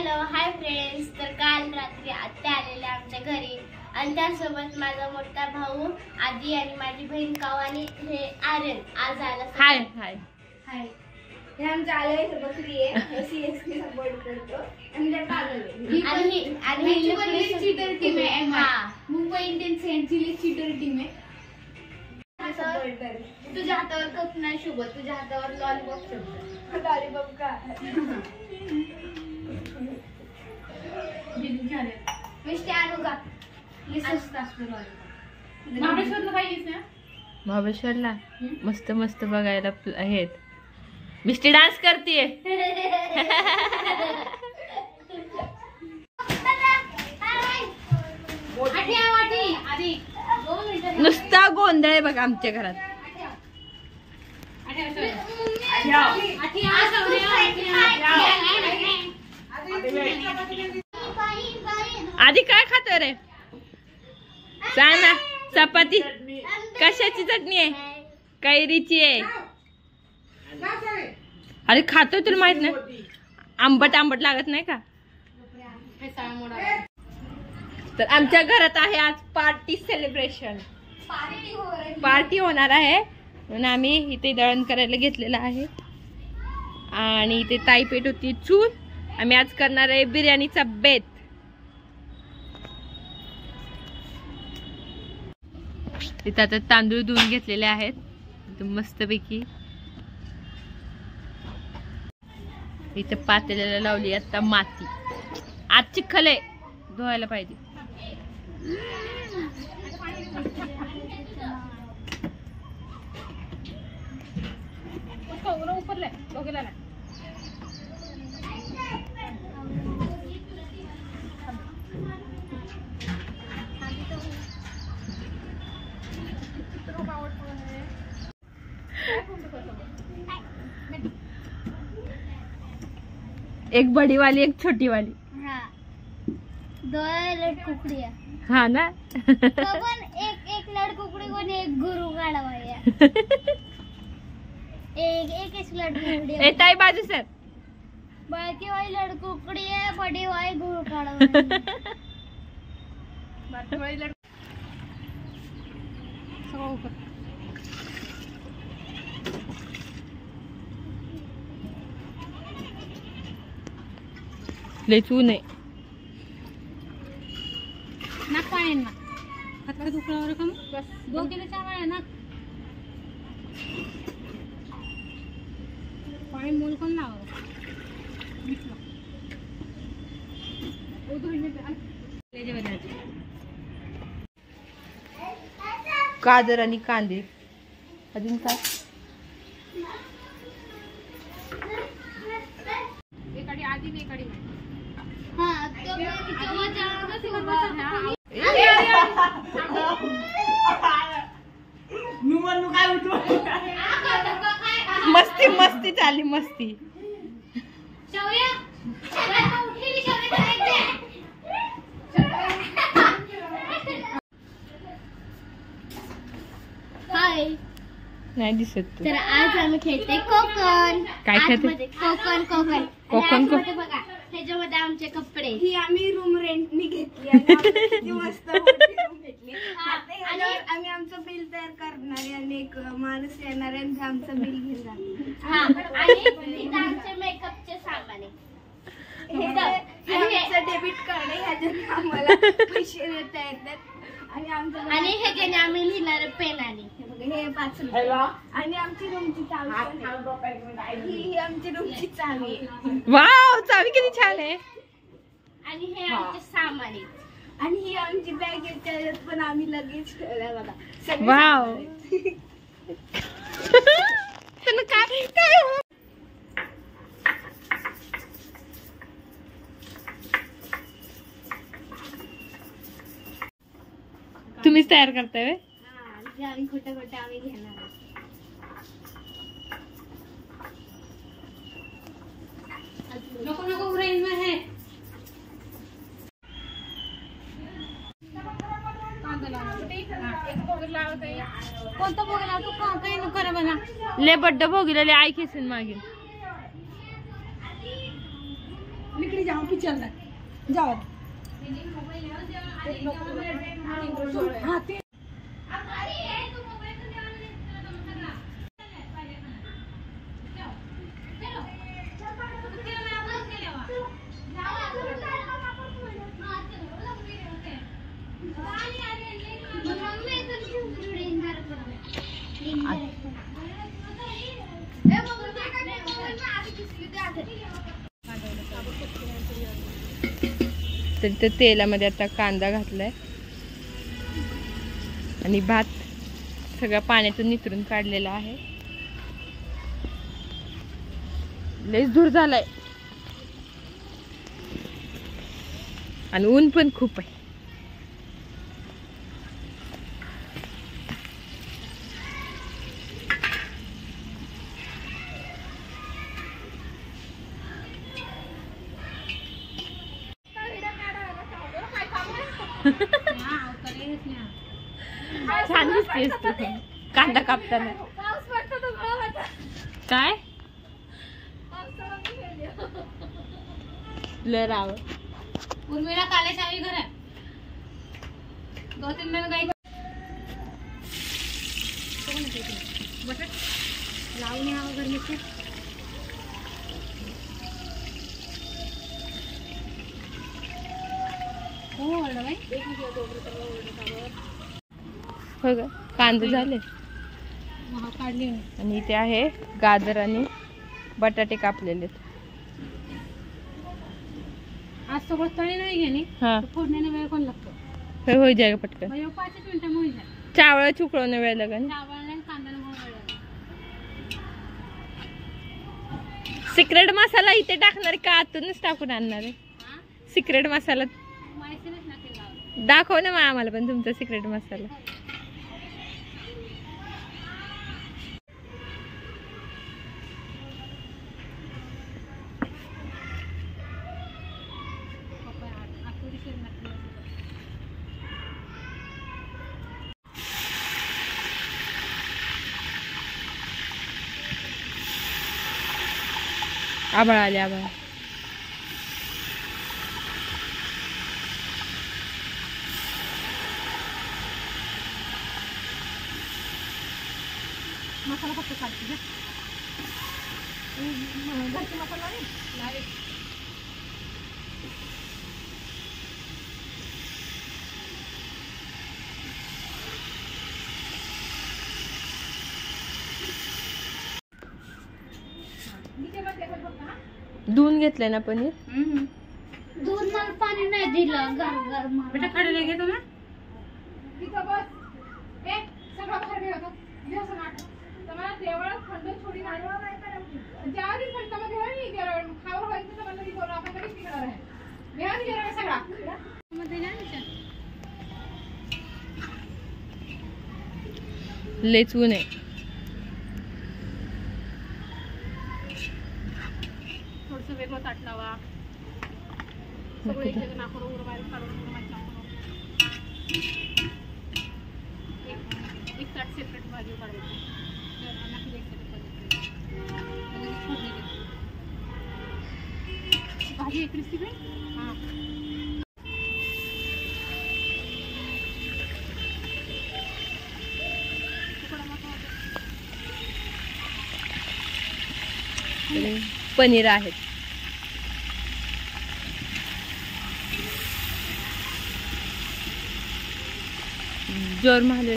Hello hi friends. तर काल रात्री आत्या आलेल्या आमच्या घरी आणि त्यासोबत माझा मोठा भाऊ आदी आणि माझी बहीण कावानी हे आर्यन आज आला. हाय हाय हाय. हे आमच्या आले बकरी आहे सीएसके सपोर्ट करतो आणि त्या पागल आणि ही चीटर टीम आहे. हां मुंबई इंडियन्स यांची चीटर टीम आहे. तुझ्या हातावर कप नाही शोभत, तुझ्या हातावर लॉलीपॉप शोभत. लॉलीपॉप का मिष्टी आणू का? महाबळेश्वरला मस्त मस्त बघायला आहेत. मिस्टी डान्स करतीये. नुसता गोंधळ आहे बघा आमच्या घरात. आधी काय खातो रे? सांग ना. चपाती कशाची चटणी आहे? कैरीची आहे. अरे खातोय तुला माहित नाही? आंबट आंबट लागत नाही का? तर आमच्या घरात आहे आज पार्टी सेलिब्रेशन. पार्टी होणार आहे म्हणून आम्ही इथे दळण करायला घेतलेलं आहे आणि इथे ताईपेट होती चूल. आम्ही आज करणार आहे बिर्याणीचा बेत. इथं आता तांदूळ धुवून घेतलेले आहेत मस्तपैकी. इथं पातेल्याला लावली आता माती. आज चिखल आहे, धुवायला पाहिजे. एक बड़ी वाली एक छोटी वाली. हाँ. दो लड़कुकड़ी है. हाँ ना. पण एक लड़कुकड़ी को एक गुरु काढा है. एक लड़कुकड़ी है. ताई बाजू सर. बाकी वाली लड़कुकड़ी है, बड़ी वाली गुरु काढा है. बाकी वाली लड़ लेचू नाही. नाक पाणी ना हातला दुखल्यावर का बस 2 किलो चावल आहे ना. पाणी मोल कोण लावा गाजर आणि कांदे. अजून काय? एकाडी आधी एकाडी हाँ मस्ती मस्ती चाली मस्ती. हाय. नाही दिसत तू. तर आज आम्ही खेळते कोकण. काय खेळते? कोकण कोकण. कोकण बघा ह्याच्यामध्ये आमचे कपडे. ही आम्ही रूम रेंटनी घेतली आणि किती मस्त मोठी रूम घेतली. आणि आम्ही आमचं बिल तयार करणार आहे आणि एक माणूस येणार आहे आणि आमचं बिल घेणार. हा आणि इथं आमचे मेकअपचे सामान आहे. हे डेबिट कार्ड आहे, ह्याच्यात आम्हाला पैसे देता येतात. आणि ह्याच्याने आम्ही लिहिणार पेनाने. हे 5 रुपये. आणि आमची रूमची चावी. ही आमची रूमची चावी आहे. वाव, चावी किती छान आहे. आणि हे आमचे सामान आहे. आणि ही आमची बॅग आहे, त्याच्यात पण आम्ही लगेच ठेवलंय बघा. वाव. तुला काय काय तुम्हीच तयार करताय? आम्ही खोटं खोटं आम्ही घेणार. नको नको रेंज में है. कोणता भोगला तू काही नको रे बना. ले बड्ड भोगीला ले आई खेसून मागेल. निकली जा. यहाँ पे चल रहा है, जाओ। हाँ, तर ते तेलामध्ये आता कांदा घातलाय आणि भात सगळ्या पाण्यातून नितरून काढलेला आहे. लयच दूर झालाय आणि ऊन पण खूप आहे. छान दिसतेस तू कांदा कापताना. काय लय राव उर्मिला काले चावी घर है 2-3 दिन गई बटन लावून या घर में हो वाला भाई एक मिनिट हो ग कांदे झाले वहां काढले आणि इथे आहे गाजर आणि बटाटे कापलेले. आज सगळं तळी नाही घेणे हा फोडण्याने वेळ कोण लागतो हो जाएगा पटकन. 5 मिनिटं होईल चावळ उकळवणं वेळ लागेल. चावल कांदा वेळ सिक्रेट मसाला इथे टाकणार का आतूनच टाकून आणणार आहे? सिक्रेट मसाला दाखव ना मग आम्हाला पण तुमचा सिक्रेट मसाला. आभाळ आले आभाळ. मसाला फक्त काढते घरचे मसाला नाही धुवून घेतलंय ना पनीर. दूध मला पाणी नाही दिलं गार बेटा खडे घेतो ना तिथं बस ए सगळं बाहेर घेतो दिवस नाट तुम्हाला देवळ खंड छोडी नाही ज्या दिवशी खंड मध्ये होईल देवळ खावर होईल तर मला बोलू आपण कधी तिकडे आहे ध्यान घ्या सगळा मध्ये नाही लयच ऊन आहे. थोडंसं वेगळं ताट लावा सगळे एक जण नाकून उर बाहेर काढून एक ताट सेपरेट भाजी काढायची भाजी एक रेसिपी हां पनीर आहेत. जोर महाले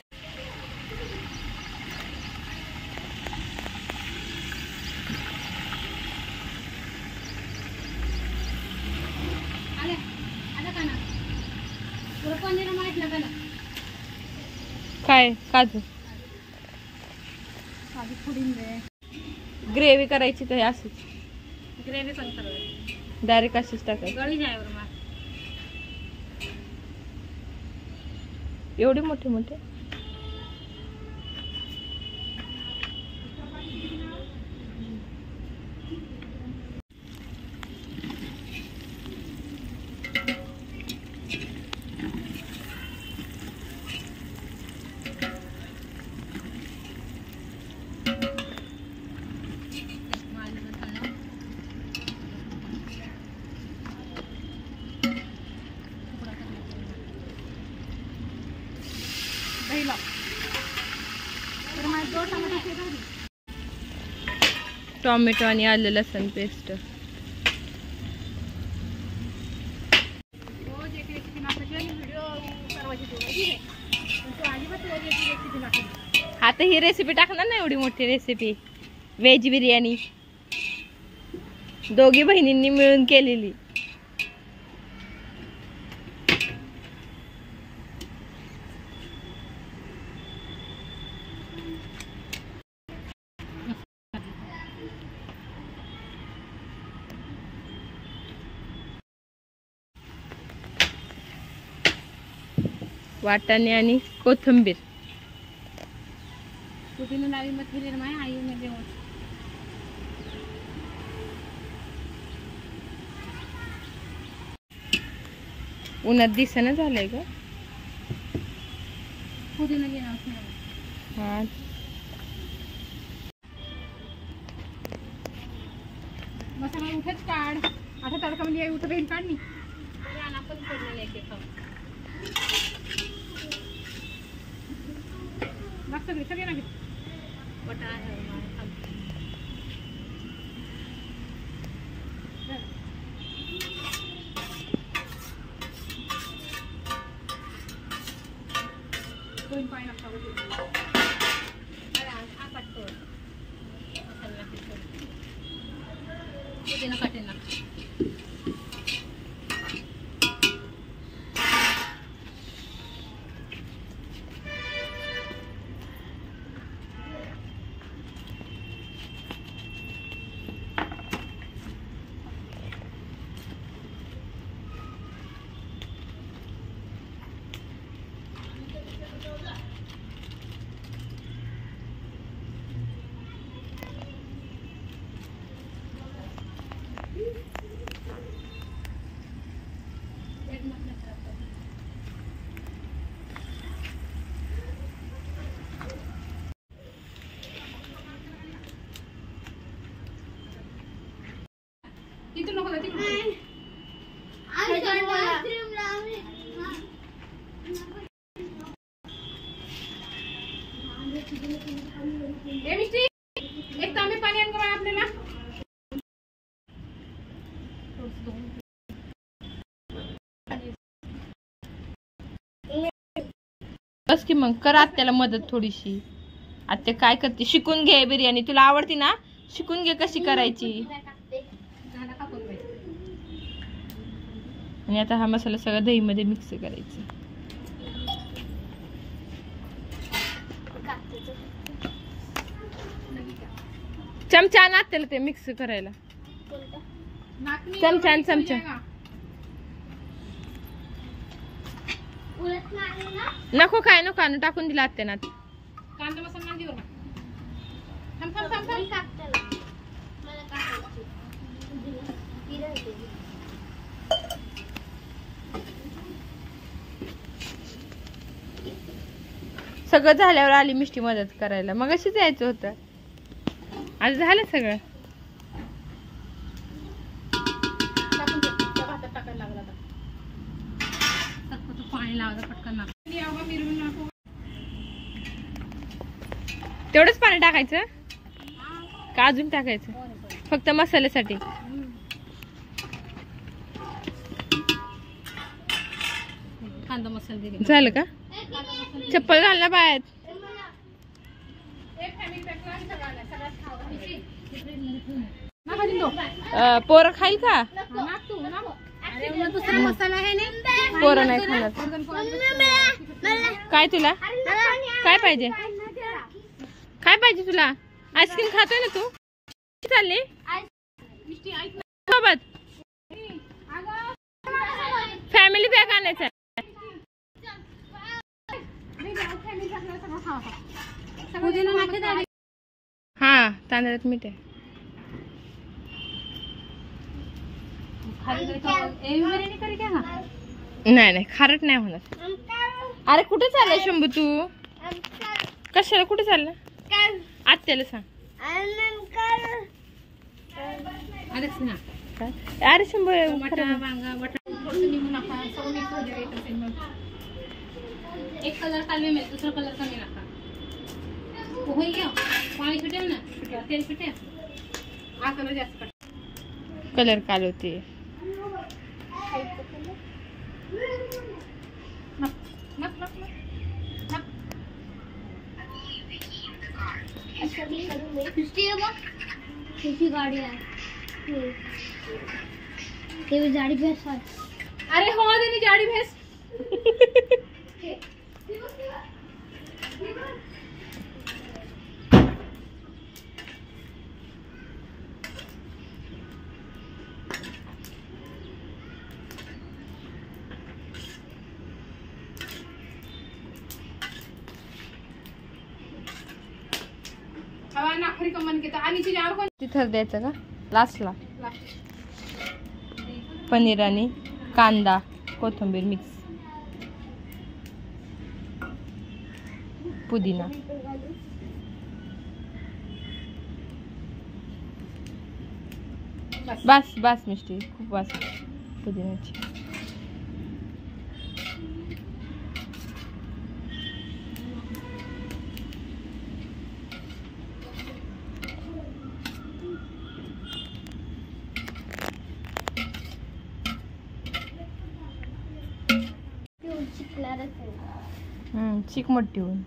काय काजू ग्रेव्ही करायची तर अशीच ग्रेव्ही पण करावी डायरेक्ट अशीच टाकायची. गळी जायवर मग एवढे मोठे मोठे टोमॅटो आणि आलं लसूण पेस्ट. रोज एक रेसिपी नाकाची आणि व्हिडिओ सर्वांची ठेवायची नाही. पण तू अजिबात रोज एक रेसिपी नाकाची. आता ही रेसिपी टाकणार ना, एवढी मोठी रेसिपी व्हेज बिर्याणी दोघी बहिणींनी मिळून केलेली. वाटाणे आणि कोथिंबीर. पुदिना लावी मत गेली ना आई म्हणजे उन्हात दिसेना झालंय का? पुदिना घेणार हा मसाला उठच काढ. आता तडका म्हणजे उठ बेन काढ. मग सगळे सगळे ना दोन पाय नका काटे ना. इथून नको तिकडून. एक तांबे पाणी आण का आपल्याला. बस की मग कर आत्याला मदत थोडीशी. आत्या काय करते शिकून घे. बिर्याणी तुला आवडती ना, शिकून घे कशी करायची. आणि आता हा मसाला सगळा दही मध्ये मिक्स करायचा. चमचा ना त्याला ते मिक्स करायला. चमचा आणि चमचा नको काय नको आणू टाकून दिला आत्यानं. कांदा मसाला देऊ ना. थांब थांब थांब थांब. सगळं झाल्यावर आली मिष्टी मदत करायला. मग अशीच यायचं होतं. आज झालं सगळं. टाकायला लागला पाणी लावलं पटकन. तेवढंच पाणी टाकायचं का अजून टाकायचं? फक्त मसाल्यासाठी. कांदा मसाला दिले झालं का? चप्पल घाल ना बाहेर. पोरं खाईल का? दुसरा मसाला आहे ना. पोरं नाही खाणार. काय तुला काय पाहिजे? काय पाहिजे तुला? आईस्क्रीम खातोय ना तू? चालली सोबत फॅमिली पॅक आणायचा. हा तांदळात मीठ आहे. नाही नाही खारट नाही होणार. अरे कुठे चाललाय शंभू तू? कशाला कुठे चालला? आत्याला सांग. अरे शंभू एक कलर कालवे में दूसरा कलर का नहीं रखा. हो गया पानी छुटे ना तेल छुटे हा कलर जास्त काढ. कलर कालवते. नक, नक, नक, नक. नक. असं मी करू नये. ती बघ त्याची गाडी आहे. ते जाडी भैंस आहे. अरे हो दे जाडी भैंस. हवा नाखरी कमन घेता आणि तिच्यावर कोण तिथं द्यायचं का लास्टला. लास्ट. पनीर आणि कांदा कोथिंबीर मिक्स पुदिना. बस बस मिस्टी खूप बस पुदिन्याची. चिक मोठी होऊन.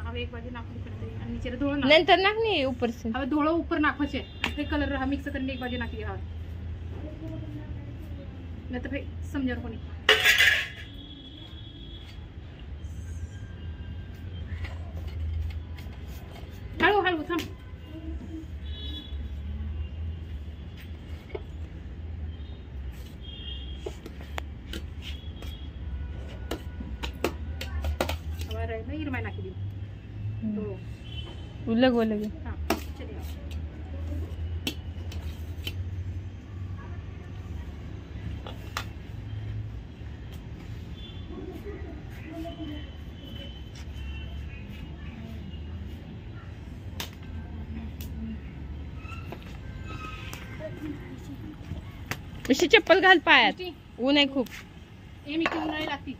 હવે એક બાજુ નાખવું પડે અને નીચે ધોળો નાખ. नंतर नाक नाही ऊपर से. હવે ધોળો ઉપર નાખવો છે. એ કલર મિક્સ કરીને એક બાજુ નાખી દેવા. નહીં તો ભાઈ સમજણ કોની. हळू हळू थांब. हिरमाई नाखी देऊ. उलग उलग. हा चल या. अशी चप्पल घाल पायात ऊन आहे खूप. हे मी घेऊन नाही लागती.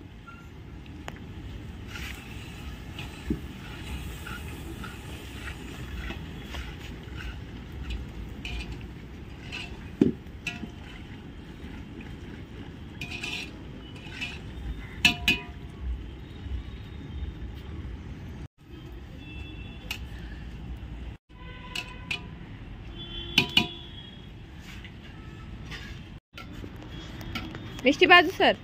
मिष्टी बाजू सर.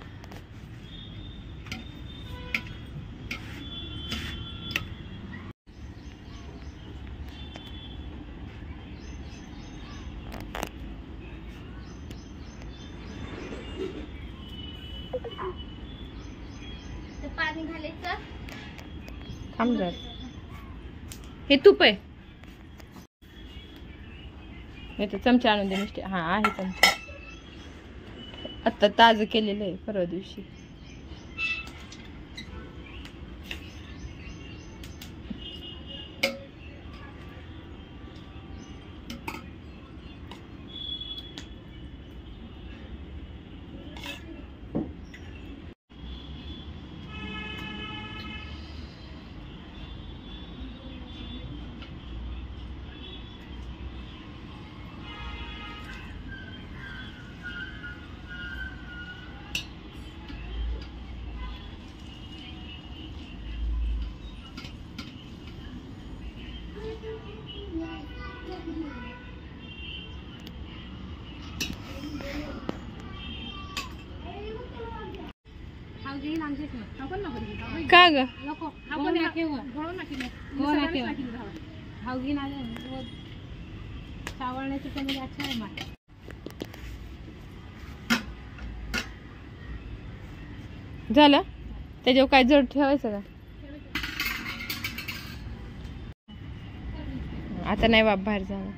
पाणी घालायचं. थांब जर. हे तूप आहे. नाही तर चमचा आणून दे मिष्टी. हा आहे चमचा. आता ताजं केलेलं आहे परवा दिवशी. का ग झालं त्याच्यावर काय जड ठेवायचं का. आता नाही बाप बाहेर जाणार.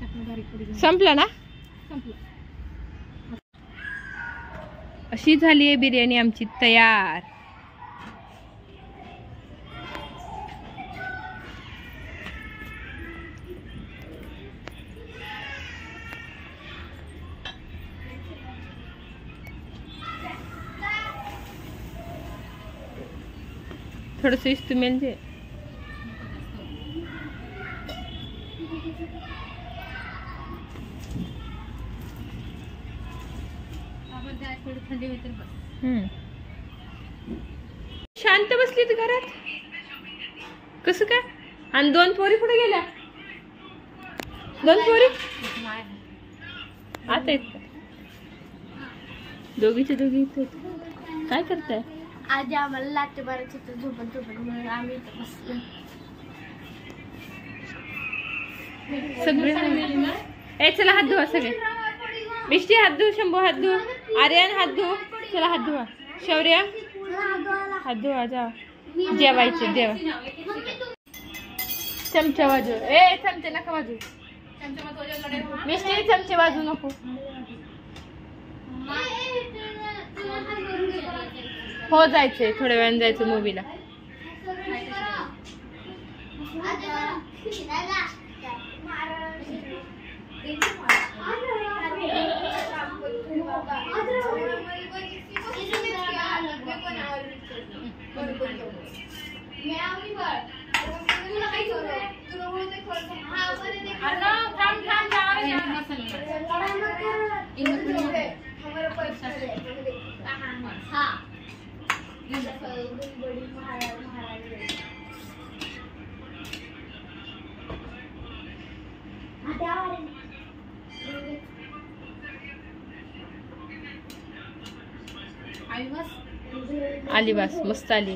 टाकून बारीक करून संपलं ना. संपलं. अशी झाली आहे बिर्याणी आमची तयार. थोडस इस्तेमेल जे आपण त्या थोडी थंडी होते बस. शांत बसलीत घरात कसं काय. आणि 2 पोरी कुठे गेल्या. 2 पोरी आता आहेत का. दोघीचे दोघी इथे आहेत. काय करताय. आधी आम्हाला लाटे मारायचे तर झोपत म्हणून आम्ही इथं बसलो. सगळे ए चला हात धुवा सगळे. मिष्टी हात धुव. शंभू हात धुव. आर्यन हात धुव. चला हात धुवा. शौर्य हात धुवा. जा जेवायचे जेवा. चमचा वाजू. ए चमचे नका वाजू. मिष्टी चमचे वाजू नको. हो जायचंय थोड्या वेळाने जायचं मूवीला. आली बस मस्त आली.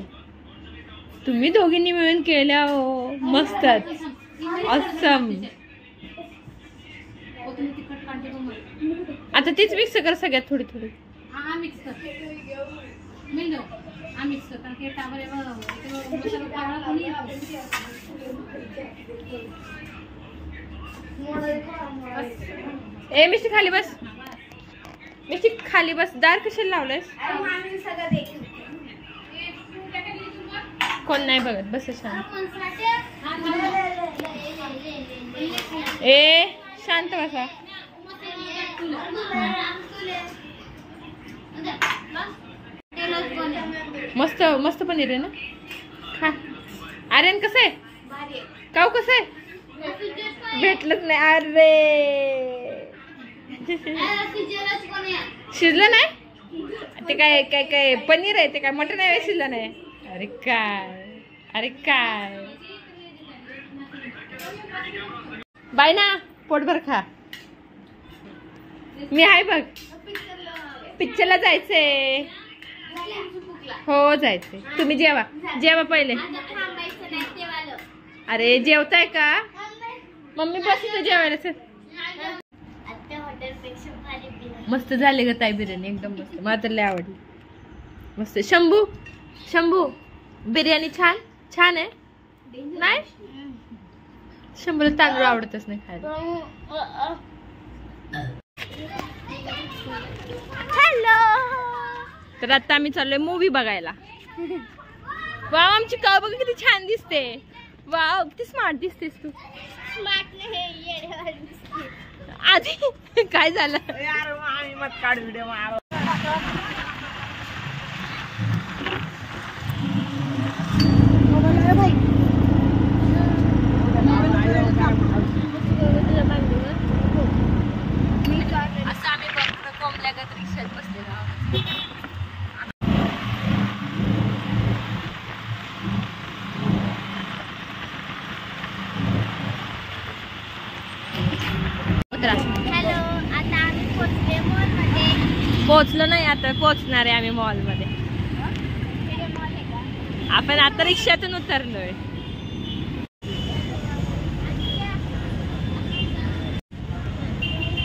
तुम्ही दोघींनी मिळून केल्या हो मस्तच. ऑसम. आता तीच मिक्स कर सगळ्यात थोडी थोडी. मिक्स कर. मिक्स कर कारण की टावर ए मिष्टी खाली बस. मिष्टी खाली बस. दार कशाला लावलंयस. कोण नाही बघत. बस शांत. ए शांत बसा. मस्त मस्त पनीर आहे ना. खा. आर्यन कसं आहे. काऊ कसं आहे. भेटलंच नाही. अरे शिजलं नाही. ते काय काय काय पनीर आहे. ते काय मटन आहे. शिजलं नाही. अरे काय. अरे काय. बाय ना पोटभर खा. मी आहे बघ. पिक्चरला जायचंय. हो जायचंय. तुम्ही जेवा. जेवा पहिले. अरे जेवताय का. मम्मी बस इथं जेवायला. चल. मस्त झाले ग ताई बिर्याणी. एकदम मस्त. मला तर लय आवडली. मस्त. शंभू शंभू बिर्याणी छान छान आहे. नाही शंभूला तांदूळ आवडतच नाही खायला. हॅलो. तर आता आम्ही चाललोय मूवी बघायला. वाव आमची काव बघ किती छान दिसते. वाव किती स्मार्ट दिसतेस तू. आधी काय झालं. असं आम्ही बघतो कोंबल्यागत रिक्षात बसलेलो आहोत. हॅलो. आता आम्ही पोचले मॉलमध्ये. पोहोचलो नाही. आता पोहोचणार आहे आम्ही मॉल मध्ये. आपण आता रिक्षातून उतरलोय.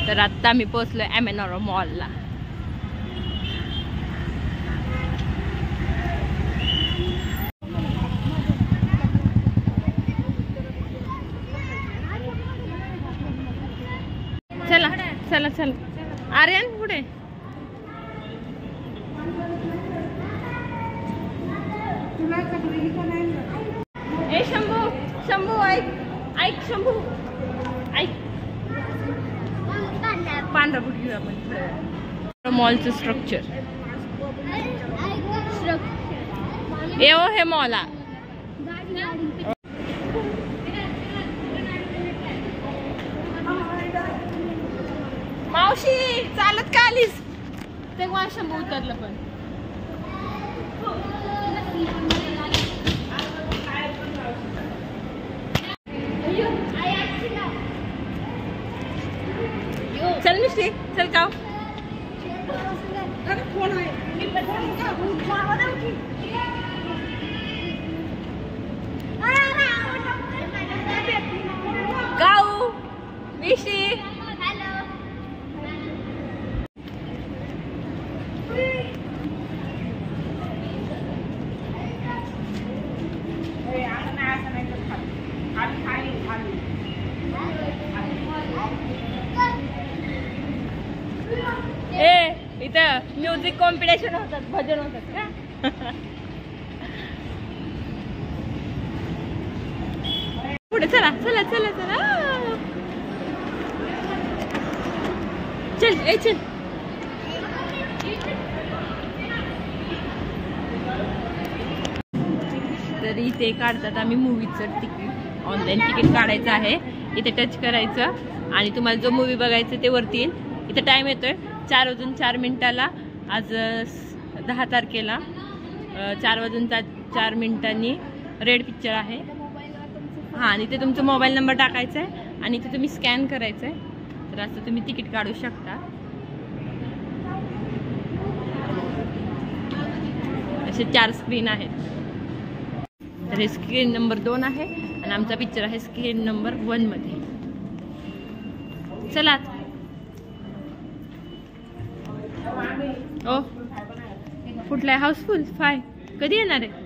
तर आता आम्ही पोहोचलोय एमएनआर मॉलला. चला चला चला आर्यन पुढे. ए शंभू शंभू ऐक ऐक शंभू ऐक. पांढरा बुट घेऊ आपण. मॉलचं स्ट्रक्चर हे मॉल आहे. मावशी चालत का आलीस. तेव्हा शंभू उतरलं पण. चल मिस्टी चल का. गाऊ मिस्टी इथं म्युझिक कॉम्पिटिशन होतात, भजन होतात का. पुढे चला चला चला चला. चल ए चल. तर इथे काढतात आम्ही मूवीचं तिकीट. ऑनलाईन तिकीट काढायचं आहे. इथे टच करायचं आणि तुम्हाला जो मूवी बघायचं ते वरती येईल. इथे टाइम येतोय 4:04 आज 10 तारखेला 4:04 रेड पिक्चर आहे. हां आणि इथे तुमचा मोबाईल नंबर टाकायचा आहे आणि इथे तुम्ही स्कॅन करायचं आहे. तर असं तुम्ही तिकीट काढू शकता. असे 4 स्क्रीन आहेत. तर हे स्क्रीन नंबर 2 आहे आणि आमचा पिक्चर आहे स्क्रीन नंबर 1 मध्ये. चला. ओ कुठला आहे. हाऊसफुल 5 कधी येणार आहे.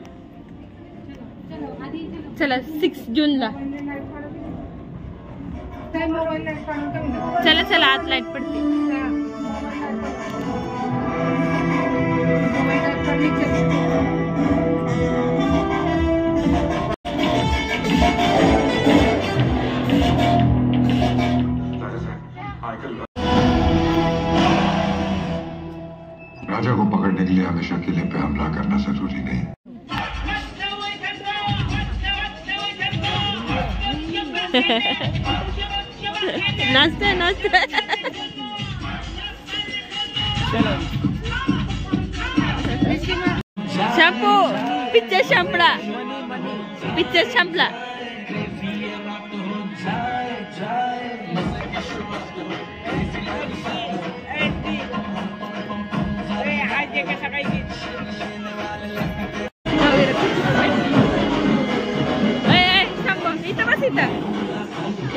चला 6 जूनला. चला चला आत लाईट पडते. राजा को पकड़ने के लिए हमेशा किले पे हमला करना जरूरी नहीं. नाचते नाचते. शॅम्पू पिक्चर संपला. पिक्चर संपला.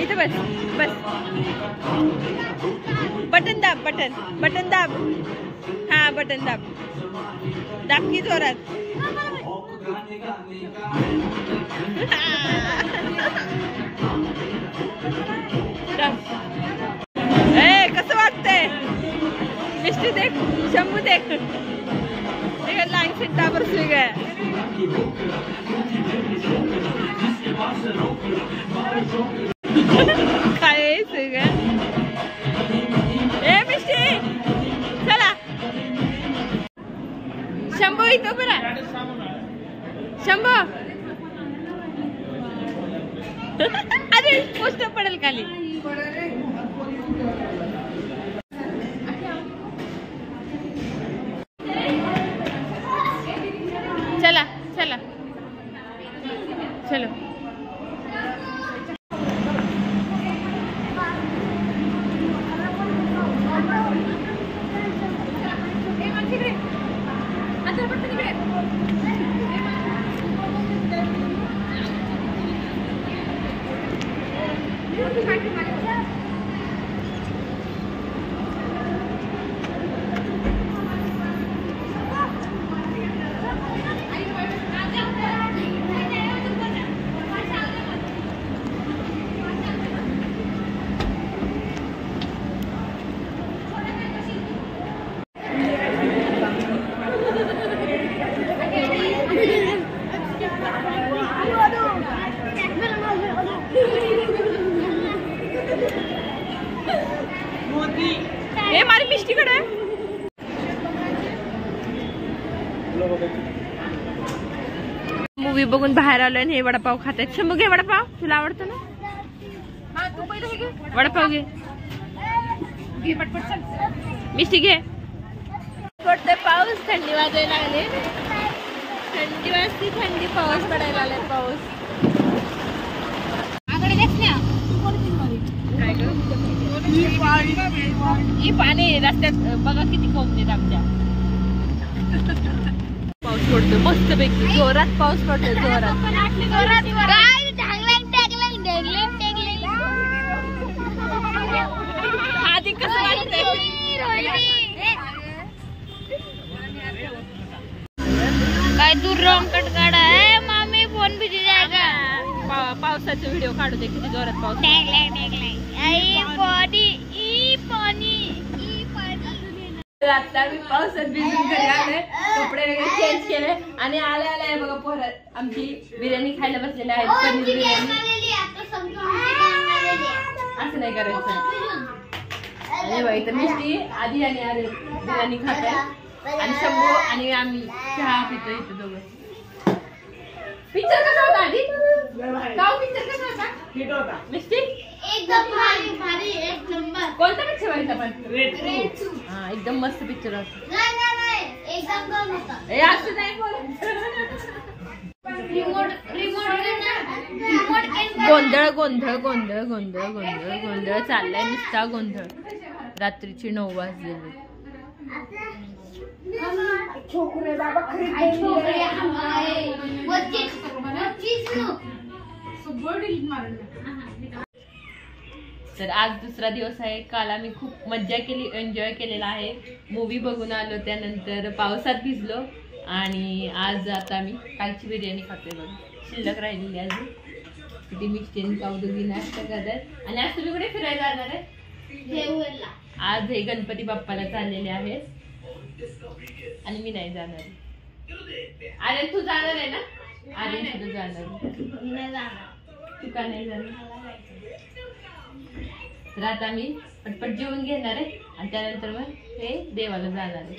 इथं बस बस. बटन दाब. बटन दाब. हा बटन दाब. दाब की जोरात. कसं वाटतंय. मिस्टी देख. शंभू देख. लाईन सीट पर सुई गया. काय सुई गया. ए मिस्टी चला. शंभू इथं बरा. शंभू अरे पोस्ट पडेल खाली. चला चला चलो. हे मारी मिष्टीकडे मूवी बघून बाहेर आलोय आणि हे वडापाव खात आहेत. शंभू घे वडापाव, तुला आवडतो ना? वडापाव घे, मिष्टी घे. पडते पाऊस, थंडी वाजायला लागले. थंडी वाजती, थंडी, पाऊस पडायला लागलाय. पाऊस ही पाणी रस्त्यात बघा किती कोंबलेत आमच्या. पाऊस पडतो मस्त पैकी, जोरात पाऊस पडतो, जोरात. आधी कसं वाटतंय? काय तू रॉंग कट काढा है मामी, फोन भिजी जाएगा. पावसाचे व्हिडिओ काढू दे, किती जोरात पाऊस. आता मी पावसात भिजून घरी आले, कपडे वगैरे चेंज केले आणि आले आले बघा पोरं आमची बिर्याणी खायला बसलेले आहेत. पनीर बिर्याणी. असं नाही करायचं. आणि बाई तर मिष्टी आधी आणि आले बिर्याणी खात आणि शंभू आणि आम्ही चहा पितो इथं दोघं. पिक्चर कसा होता आधी? पिक्चर कसा होता? हिट होता. मिष्टी एकदम भारी भारी, एक नंबर. कोणता पिक्चर व्हायचा पण? रेड हा, एकदम मस्त पिक्चर होता. नाही एकदम कम होता. हे असं नाही बोल. गोंधळ गोंधळ गोंधळ गोंधळ गोंधळ गोंधळ चाललाय, नुसता गोंधळ. रात्रीची 9 वाजलेली. तर आज दुसरा दिवस आहे. काल आम्ही खूप मज्जा केली, एन्जॉय केलेला आहे. मूवी बघून आलो, त्यानंतर पावसात भिजलो आणि आज आता आम्ही कालची बिर्याणी खातोय बघा. शिल्लक राहिलेली अजून. किती मिष्टीन कावदुगी नाश्ता करतात. आणि आज तुम्ही कुठे फिरायला जाणार आहे? आज हे गणपती बाप्पाला चाललेले आहेत आणि मी नाही जाणार. अरे तू जाणार आहे ना? अरे तू जाणार, तू का नाही जाणार? तर आता मी पटपट जेवून घेणार आहे आणि त्यानंतर मग हे देवाला जाणार आहे.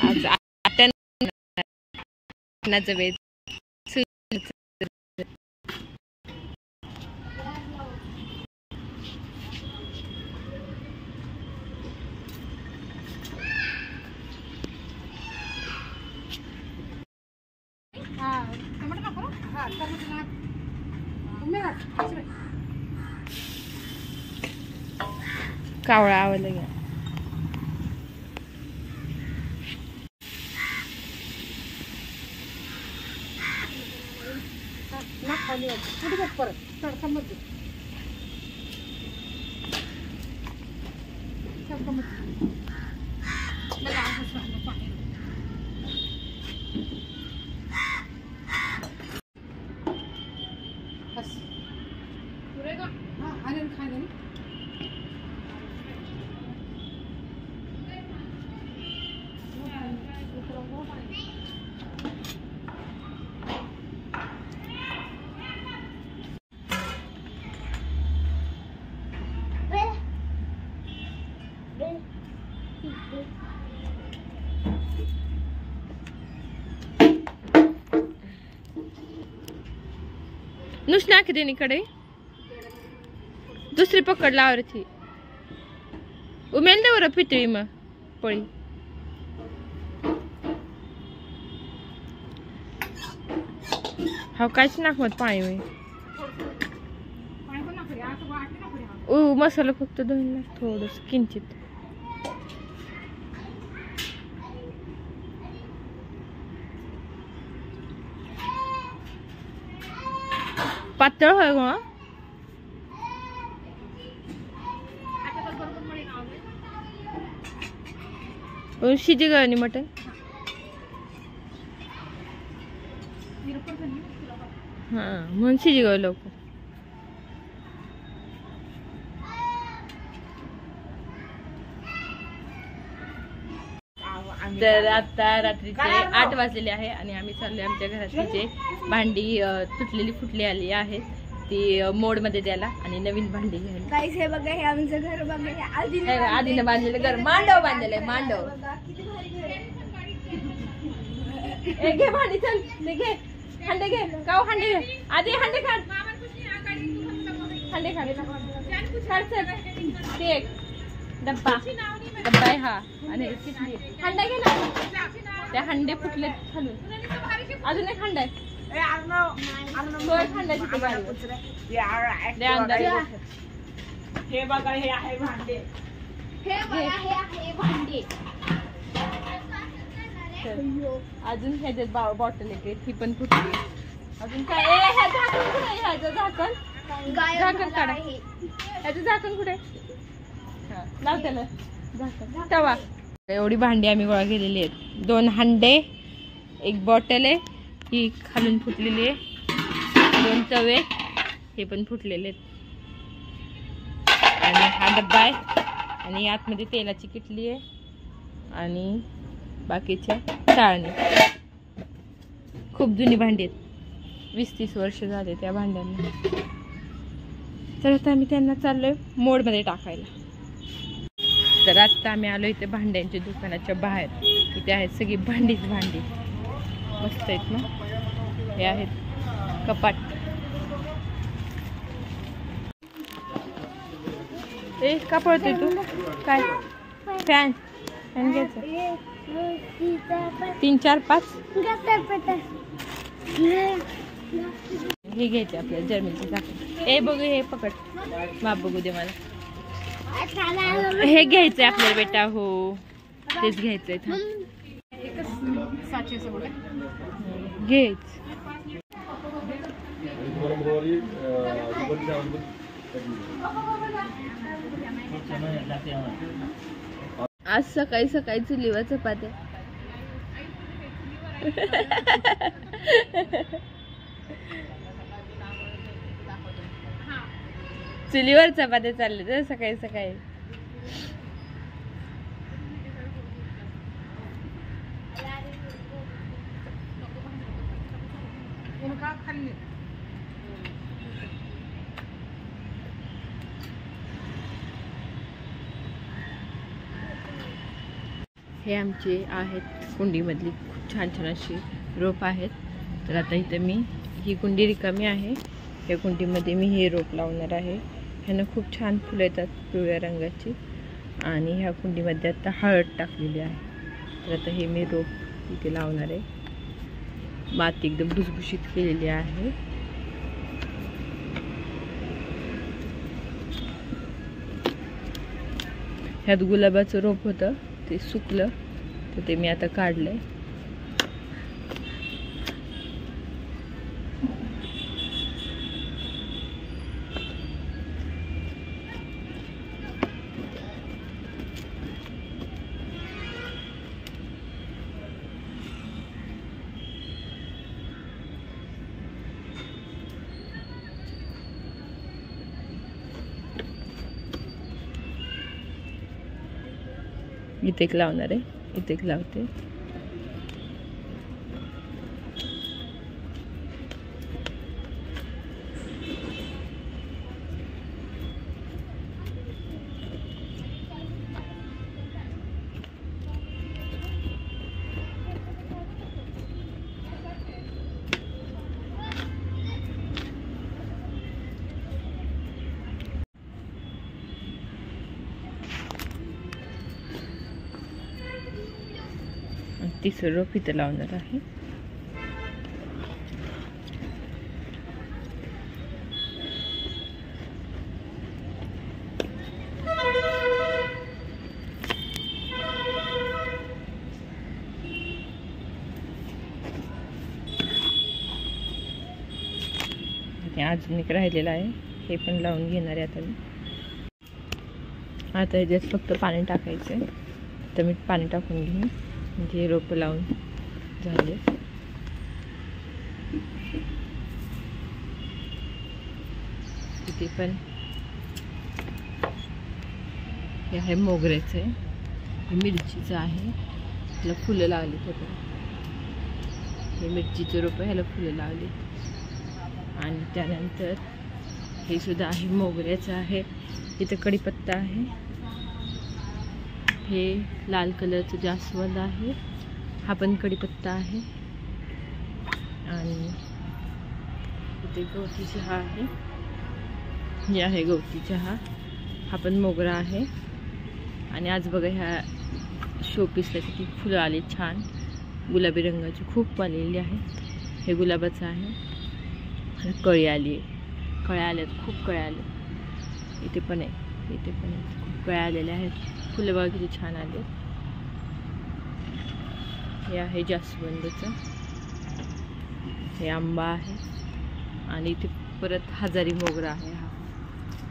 आज आत्याचं वेळ. कावळा आवडला घ्या. नुसना किती निकडे दुसरी पकडला आवरती उमेल दे बरं पितळी मग पळी. हा काहीच नाखवत पाणी मी. मसाला फक्त धुवून थोडस किंचित. पातळ होय गो. शिजी गळणी मटन. हा म्हणून शिजी गळ लवकर. तर आता रात्रीचे 8 वाजलेले आहे आणि आम्ही चाललोय आमच्या घरातली जे भांडी तुटलेली फुटली आली आहेत ती मोड मध्ये द्यायला आणि नवीन भांडी घ्यायला. गाईस हे बघा, हे आमचं घर बघा, हे आधीने बांधलेलं घर, मांडव बांधलेलं आहे, मांडव. किती भारी घर आहे. ए घे भांडी, चल ते घे, हंडे घे, काव हंडे घे, आधी हंडे काढ, हंडे काढ, ते एक डब्बा आहे हा, आणि किती हंडे घे ना, त्या हंडे फुटले खालून, अजून एक हंडा आहे, तो एक हंडा तिथे गाडीवर. हे बघा, हे आहे भांडे. हे बघा, हे आहे भांडी. अजून ह्याच्यात बॉटल एक, ही पण फुटली. अजून काय ह्या झाकण कुठे, ह्याचं झाकण, झाकण काढा, ह्याचं झाकण कुठे, लाव त्याला झाकण, तवा. एवढी भांडी आम्ही गोळा केलेली आहेत. 2 हंडे, 1 बॉटल आहे, ही खालून फुटलेली आहे, 2 तवे, हे पण फुटलेले आहेत, आणि हा डब्बा आहे, आणि आतमध्ये तेलाची किटली आहे, आणि बाकीच्या चाळणी. खूप जुनी भांडी आहेत, 20-30 वर्ष झाले त्या भांड्यांना. तर आता आम्ही त्यांना चाललोय मोडमध्ये टाकायला. तर आत्ता आम्ही आलो इथे भांड्यांच्या दुकानाच्या बाहेर. इथे आहेत सगळी भांडीच भांडी, मस्त आहेत ना. हे आहेत कपाट. ए का पळतोय तू, काय फॅन घ्यायचं, 3, 4, 5 हे घ्यायचे आपल्याला जर्मनचं झाकण. ए बघू, हे पकड, बाप बघू दे मला. हे घ्यायचंय आपल्याला बेटा, हो तेच घ्यायचंय, घ्यायच. आज सकाळी सकाळी चुलीवर चपात्या. चुलीवर चपात्या चालले तर सकाळी सकाळी. हे आमचे आहेत कुंडीमधली खूप छान छान अशी रोप आहेत. तर आता इथं मी, ही कुंडी रिकामी आहे, या कुंडीमध्ये मी हे रोप लावणार आहे. ह्यानं खूप छान फुलं येतात पिवळ्या रंगाची, आणि ह्या कुंडीमध्ये आता हळद टाकलेली आहे. तर आता हे मी रोप इथे लावणार आहे. माती एकदम भुसभुशीत केलेली आहे. ह्यात गुलाबाचं रोप होतं, ते सुकलं, तर ते मी आता काढलंय. इथे एक लावणार आहे, इथे एक लावते. तिसरं रोप इथं लावणार आहे. अजून एक राहिलेलं आहे, हे पण लावून घेणार आहे आता मी. आता ह्याच्यात फक्त पाणी टाकायचं आहे, तर मी पाणी टाकून घेईन, म्हणजे रोपं लावून झाले. इथे पण हे आहे मोगऱ्याचं आहे, हे मिरचीचं आहे, ह्याला फुलं लावली. हे मिरचीचं रोपं, ह्याला फुलं लावली. आणि त्यानंतर हे सुद्धा आहे मोगऱ्याचं आहे. इथं कढीपत्ता आहे. हे लाल कलरचं जास्वंद आहे. हा पण कढीपत्ता आहे. आणि इथे गवती चहा आहे. हे आहे गवती चहा. हा पण मोगरा आहे. आणि आज बघा ह्या शोपीसला किती फुलं आले छान गुलाबी रंगाची खूप आलेली आहे. हे गुलाबाचं आहे. आणि कळी आली आहे. कळ्या आल्यात, खूप कळ्या आल्या. इथे पण आहे, इथे पण आहे, खूप कळ्या आलेल्या आहेत. फुलं बघा किती छान आले. हे आहे जास्वंदचं. हे आंबा आहे. आणि इथे परत हजारी मोगरा आहे. हा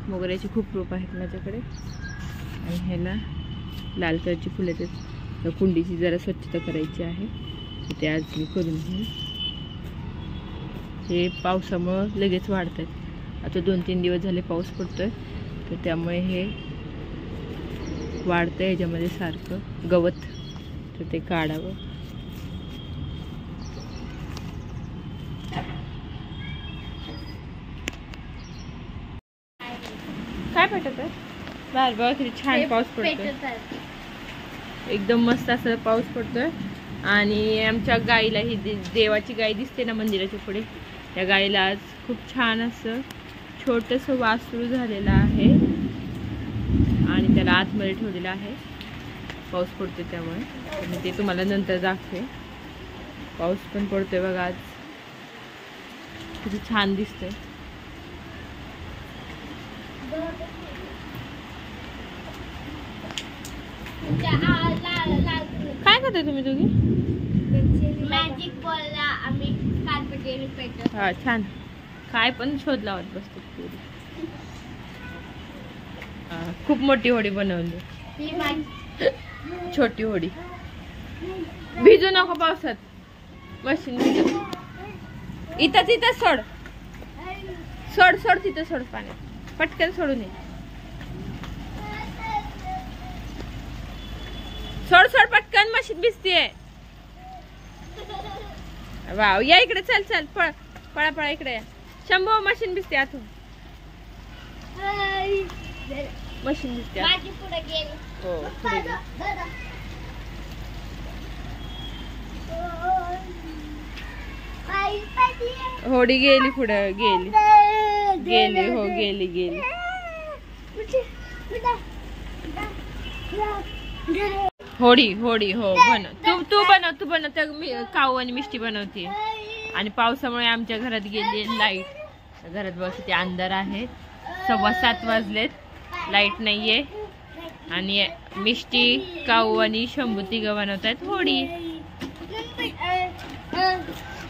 मोगऱ्याची खूप रोप आहेत माझ्याकडे. आणि ह्याला लाल कलरची फुलं आहेत. कुंडीची जरा स्वच्छता करायची आहे. ते आज मी करून घेईन. हे पावसामुळं लगेच वाढतात. आता 2-3 दिवस झाले पाऊस पडतोय, तर त्यामुळे हे वाढतं ह्याच्यामध्ये सारखं गवत, तर ते काढावं. काय पेटत आहे बाहेर बघा किती छान पाऊस पडतोय. एकदम मस्त असं पाऊस पडतोय. आणि आमच्या गाईला ही देवाची गाय दिसते ना मंदिराच्या पुढे, त्या गाईला आज खूप छान असं छोटंसं वासरू झालेलं आहे. आणि त्याला आतमध्ये ठेवलेलं आहे. पाऊस पडतोय त्यामुळे. आणि ते तुम्हाला नंतर दाखवे. पाऊस पण पडतोय बघा आज. किती छान दिसतंय. काय करताय तुम्ही दोघी? मॅजिक बॉलला आम्ही कार्पेट पेटवतो. हा छान. काय पण शोध लावत बसतो. खूप मोठी होडी बनवली. ही माझी छोटी होडी. भिजू नको पावसात. मशीन भिजू. इथं सोड सोड सोड तिथं सोड पाण्यात. पटकन सोडून ये. सोड सोड पटकन, मशीन भिजतीये. वाव, या इकडे. चल चल पळ पळा पळा इकडे या. शंभू मशीन भिजते आतून. मशीन भिजते. माझी पुढे गेली. हो पुढे गेली. होडी गेली पुढे गेली. गेली हो गेली गेली. होडी होडी हो बनव. तू बनव तर मी काऊ आणि मिष्टी बनवते. आणि पावसामुळे आमच्या घरात गेली लाईट. घरात बघ किती अंधार आहे. 7:15 वाजलेत. लाईट नाहीये. आणि मिष्टी, काऊ आणि शंभू तिघं बनवतायत होडी.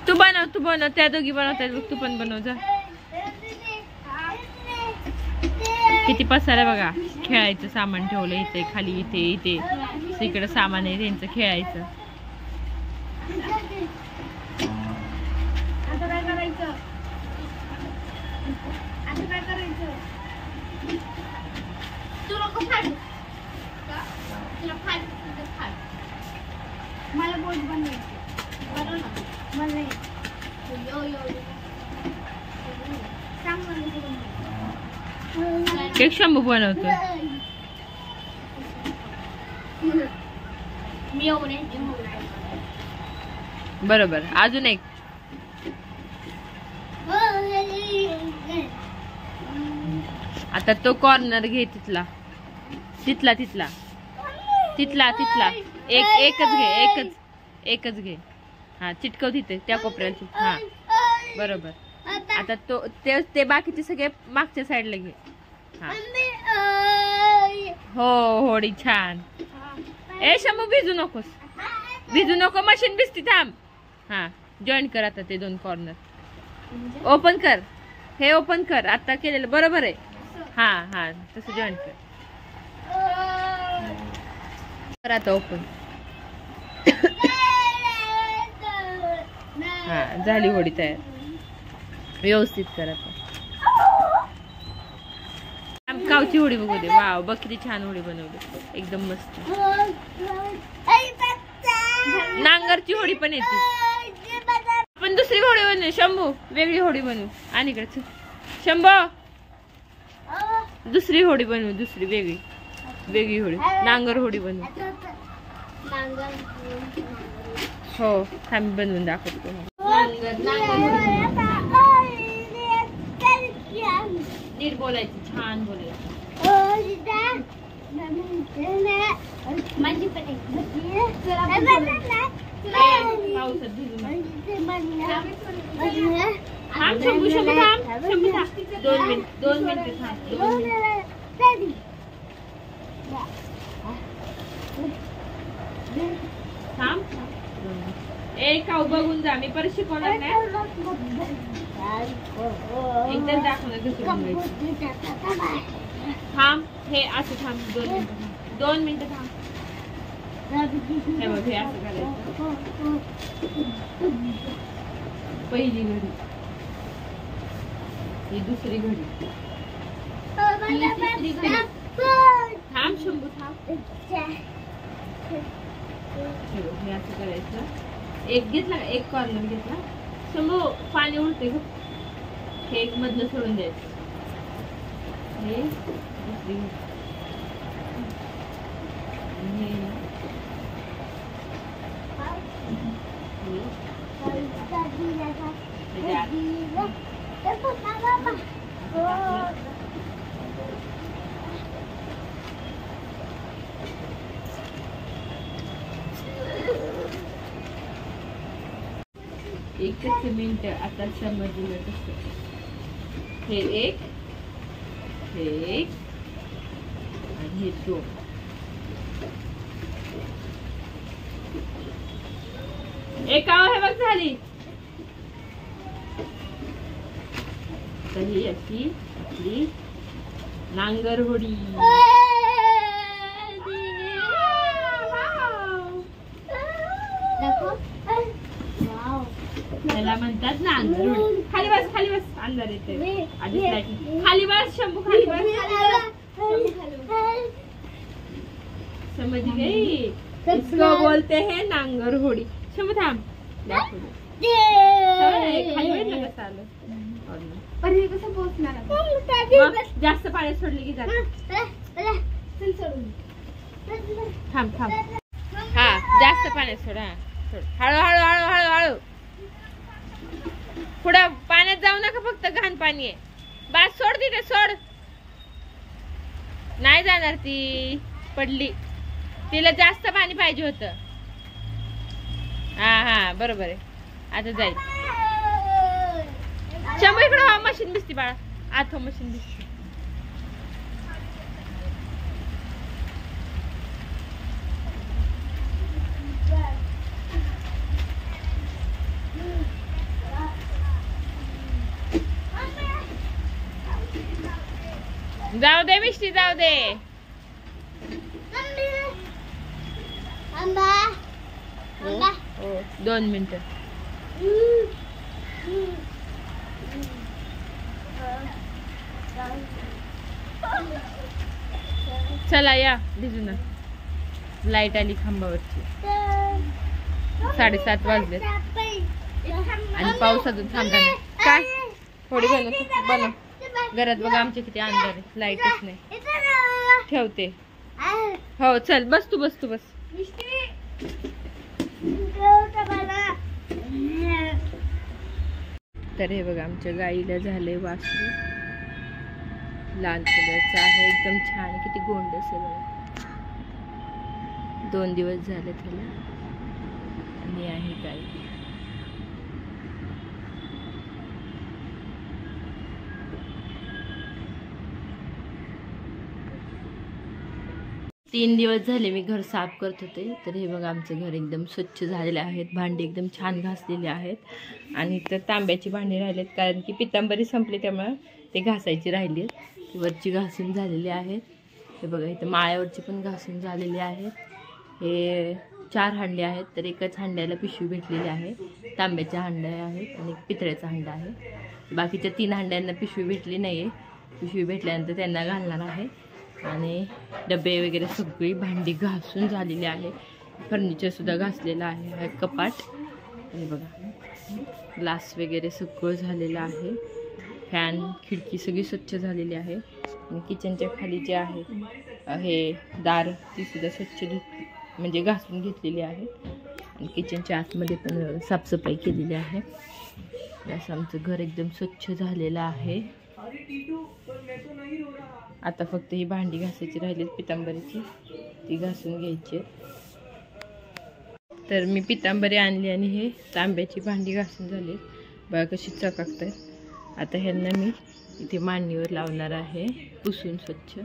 तू बनव. त्या दोघी बनवतायत बघ. तू पण बनव जा. किती पसारा बघा. खेळायचं सामान ठेवलं इथे खाली. इथे इकडे सामान आहे त्यांचं खेळायचं. आता काय करायचं? तू नको फाडू. तुला फाड. मला बोट बनवायची. बरं ना, मला नाही. यो सांग मला कुठून. केक शंभू बनवतो. मी येऊन बरोबर. अजून एक. आता तो कॉर्नर घे. तिथला एकच घे. हा चिटकव तिथे त्या कोपऱ्याला. हा बरोबर. आता तो ते बाकीचे सगळे मागच्या साईडला घे. हा हो होडी छान. ए शंभू भिजू नको. मशीन भिजती. थांब. हा जॉईन कर आता ते 2 कॉर्नर. ओपन कर. हे ओपन कर. आता केलेलं बरोबर आहे. हा तसं जॉईन कर. आता ओपन. हा झाली होडी तयार. व्यवस्थित कर आता. कावची होडी बघू दे. वाव बघ किती छान होडी बनवली. एकदम मस्त. नांगरची होडी पण येते. आपण दुसरी होडी बनवू. शंभू वेगळी होडी बनवू. आणि इकडे शंभू दुसरी होडी बनवू, दुसरी वेगळी वेगळी होडी, नांगर होडी बनवू. हो थांब बनवून दाखवतो तुम्हाला. नीट बोलायचं, छान बोलायचं. माझी पण पावसात भिजू नका. थांब शंभू, शंभू थांब, शंभू थांब. 2 मिनिट, 2 मिनिट थांब, 2 मिनिट. थांब. एक खाऊ बघून जा, मी परत शिकवणार नाही. एकदाच दाखवणार कसं बनवायचं. थांब, हे असं थांब, 2 मिनिटं, 2 मिनिटं थांब. हे बघ, हे असं करायचं. पहिली घडी, ही दुसरी घडी, ही तिसरी घडी. थांब शंभू थांब. हे बघ, हे असं करायचं. एक घेतला, एक कॉर्नर घेतला. शंभू पाणी उडते ग. हे एक मधलं सोडून द्यायचं. हे दुसरी घडी. एकच मिनिट आता समजलं कसं. हे एक, हे एक आणि हे 2. एकावर हे बघ झाली. तर ही अशी आपली नांगर होडी. त्याला म्हणतात नांगर होडी. खाली बस, खाली बस, अंधार येते. आधीच लाईट. खाली बस शंभू, खाली बस. समझ गई? इसको बोलते हैं नांगर होडी. शंभू थांब. खाली बस ना कसं आलं. पण हे कसं पोहोचणार? मग जास्त पाण्यात सोडली की जात. थांब थांब. हा जास्त पाण्यात सोडा. हळू हळू हळू हळू हळू. पुढं पाण्यात जाऊ नका, फक्त घाण पाणी आहे. बस सोड तिथे, सोड. नाही जाणार ती, पडली. तिला जास्त पाणी पाहिजे होतं. हा हा बरोबर आहे. आता जाईल. शंभू इकडं मशीन दिसती बाळा. आत मशीन दिसते. जाऊ दे मिष्टी, जाऊ दे. हो 2 मिनिटं. चला या भिजू ना. लाईट आली खांबावरची. 7:30 वाजले आणि पावसातून थांबता. काय थोडी बनव. घरात बघा आमच्या किती अंधार आहे. लाईटच नाही. ठेवते. हो चल बस, तू बस, तू बस. तर हे बघा आमच्या गाईला झालंय वासरू. लाल कलरचं आहे, एकदम छान. किती गोंड असेल बघा. 2 दिवस झाले त्याला. आणि आहे गाई. तीन दिवस झाले मी घर साफ करत होते. तर हे बघा आमचं घर एकदम स्वच्छ झालेले आहेत. भांडी एकदम छान घासलेले आहेत. आणि तर तांब्याची भांडी राहिलेत, कारण की पितांबरी संपली त्यामुळे ते घासायची राहिली आहेत. वरची घासून झालेली आहेत. हे बघा इथं माळ्यावरची पण घासून झालेली आहेत. हे 4 हांडे आहेत. तर एकाच हांड्याला पिशवी भेटलेली आहे. तांब्याच्या हांड्या आहेत आणि एक पितळेचा हांडा आहे. बाकीच्या 3 हांड्यांना पिशवी भेटली नाही आहे. पिशवी भेटल्यानंतर त्यांना घालणार आहे. आणि डबे वगैरे सगळी भांडी घासून झालेली आहे. फर्निचरसुद्धा घासलेलं आहे. कपाट हे बघा, ग्लास वगैरे सगळं झालेलं आहे. फॅन खिडकी सगळी स्वच्छ झालेली आहे. आणि किचनच्या खाली जे आहे हे दार ती सुद्धा स्वच्छ म्हणजे घासून घेतलेली आहे. आणि किचनच्या आतमध्ये पण साफसफाई केलेली आहे. असं आमचं घर एकदम स्वच्छ झालेलं आहे. आता फक्त ही भांडी घासायची राहिली पितांबरीची, ती घासून घ्यायची. तर मी पितांबरी आणली आणि हे तांब्याची भांडी घासून झाली. बघा कशी चकाकत आहे. आता ह्यांना मी इथे मांडणीवर लावणार आहे पुसून स्वच्छ.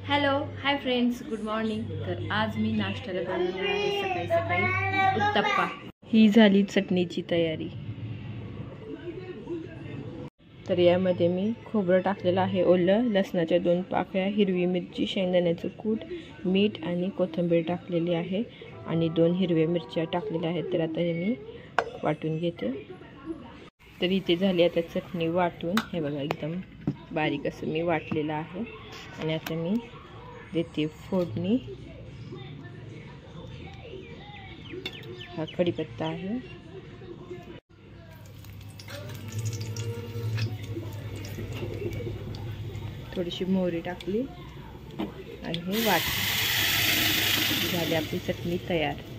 Hello hi friends, good morning. तर आज मी नाश्त्याला बनवणार आहे सकाळी सकाळी उत्तप्पा. ही झाली चटणीची तयारी. तर यामध्ये मी खोबरं टाकलेलं आहे ओलं, लसणाच्या 2 पाकळ्या, हिरवी मिरची, शेंगदाण्याचं कूट, मीठ आणि कोथिंबीर टाकलेली आहे आणि 2 हिरव्या मिरच्या टाकलेल्या आहेत. तर आता हे मी वाटून घेते. तर इथे झाली आता चटणी वाटून. हे बघा एकदम बारीक असं मी वाटलेलं आहे. आणि आता मी देते फोडणी. हा कढीपत्ता आहे. थोडीशी मोहरी टाकली आणि हे वाटली. झाली आपली चटणी तयार.